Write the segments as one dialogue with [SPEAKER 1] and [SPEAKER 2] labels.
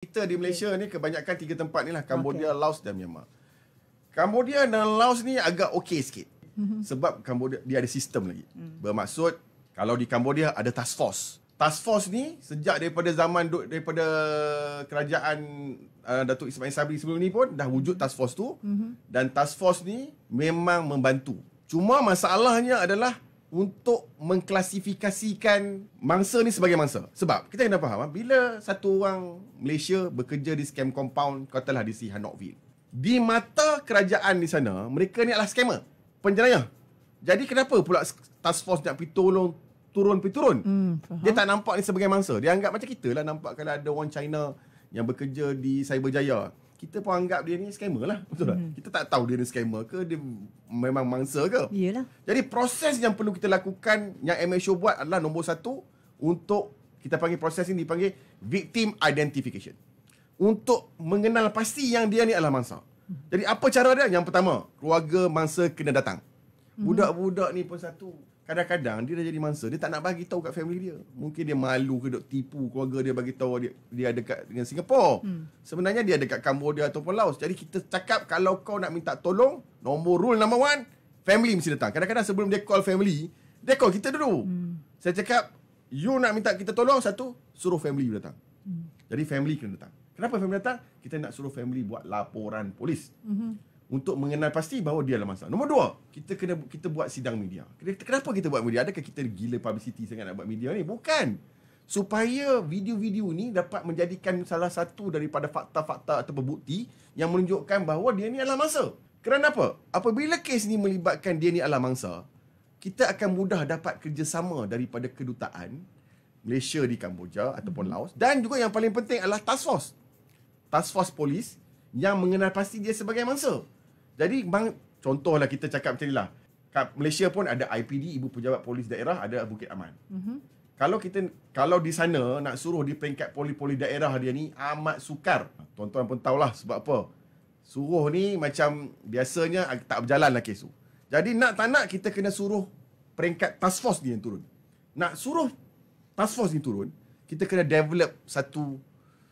[SPEAKER 1] Kita di Malaysia ni kebanyakan 3 tempat ni lah, Cambodia, Laos dan Myanmar. Cambodia dan Laos ni agak okey sikit. Sebab Cambodia dia ada sistem lagi. Bermaksud kalau di Cambodia ada task force. Task force ni sejak daripada daripada kerajaan Datuk Ismail Sabri sebelum ni pun dah wujud task force tu. Dan task force ni memang membantu. Cuma masalahnya adalah untuk mengklasifikasikan mangsa ni sebagai mangsa. Sebab kita kena faham, bila satu orang Malaysia bekerja di scam compound, katalah di Sihanoukville, di mata kerajaan di sana, mereka ni adalah scammer, penjenayah. Jadi kenapa pula task force nak pergi tolong turun? Dia tak nampak ni sebagai mangsa. Dia anggap macam kita lah, nampak kalau ada orang China yang bekerja di Cyberjaya, kita pun anggap dia ni scammer lah. Betul tak? Kita tak tahu dia ni scammer ke, dia memang mangsa ke.
[SPEAKER 2] Iyalah.
[SPEAKER 1] Jadi proses yang perlu kita lakukan, yang MHO buat adalah nombor 1, untuk kita panggil proses ini dipanggil victim identification. Untuk mengenal pasti yang dia ni adalah mangsa. Jadi apa cara dia? Yang pertama, keluarga mangsa kena datang. Budak-budak ni pun satu, kadang-kadang dia dah jadi mangsa, dia tak nak bagi tahu kat family dia. Mungkin dia malu ke duk tipu keluarga dia bagi tahu dia dekat dengan Singapura. Sebenarnya dia dekat Cambodia ataupun Laos. Jadi kita cakap kalau kau nak minta tolong, rule number 1, family mesti datang. Kadang-kadang sebelum dia call family, dia call kita dulu. Saya cakap, you nak minta kita tolong, satu, suruh family you datang. Jadi family kena datang. Kenapa family datang? Kita nak suruh family buat laporan polis. Untuk mengenal pasti bahawa dia adalah mangsa. Nombor 2, kita buat sidang media. Kenapa kita buat media? Adakah kita gila publicity sangat nak buat media ni? Bukan. Supaya video-video ni dapat menjadikan salah satu daripada fakta-fakta atau bukti yang menunjukkan bahawa dia ni adalah mangsa. Kerana apa? Apabila kes ni melibatkan dia ni adalah mangsa, kita akan mudah dapat kerjasama daripada kedutaan Malaysia di Kamboja ataupun Laos, dan juga yang paling penting adalah task force. Task force polis yang mengenal pasti dia sebagai mangsa. Jadi contohlah kita cakap macam inilah. Kat Malaysia pun ada IPD, Ibu Pejabat Polis Daerah, ada Bukit Aman. Kalau di sana nak suruh di peringkat poli-poli daerah dia ni amat sukar. Tuan-tuan pun tahulah sebab apa. Suruh ni macam biasanya tak berjalan lah kes tu. Jadi nak tak nak kita kena suruh peringkat task force ni yang turun. Nak suruh task force ni turun, kita kena develop satu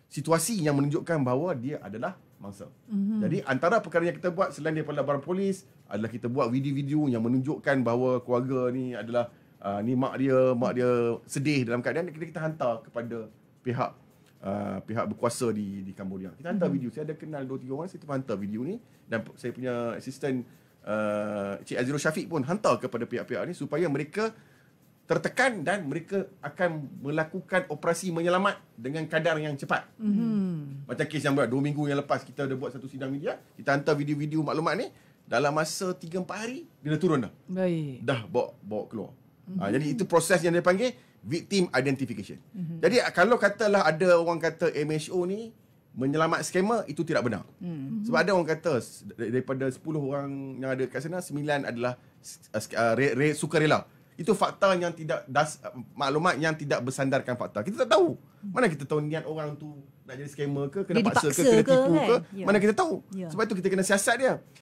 [SPEAKER 1] situasi yang menunjukkan bahawa dia adalah mangsa. Jadi antara perkara yang kita buat selain daripada laporan polis adalah kita buat video-video yang menunjukkan bahawa keluarga ni adalah ni mak dia sedih dalam keadaan, kita hantar kepada pihak berkuasa di Cambodia. Kita hantar video. Saya ada kenal 2-3 orang, saya hantar video ni, dan saya punya asisten Cik Azirul Syafiq pun hantar kepada pihak-pihak ni supaya mereka tertekan dan mereka akan melakukan operasi menyelamat dengan kadar yang cepat. Macam kes yang 2 minggu yang lepas kita ada buat satu sidang media, kita hantar video-video maklumat ni, dalam masa 3-4 hari dia dah turun dah.
[SPEAKER 2] Baik.
[SPEAKER 1] Dah bawa keluar. Jadi itu proses yang dia panggil victim identification. Jadi kalau katalah ada orang kata MHO ni menyelamat scammer, itu tidak benar. Sebab ada orang kata daripada 10 orang yang ada kat sana, 9 adalah sukarela. Itu fakta yang maklumat yang tidak bersandarkan fakta. Kita tak tahu. Mana kita tahu niat orang tu nak jadi scammer ke, kena paksa ke, kena tipu ke. Mana kita tahu. Sebab itu kita kena siasat dia.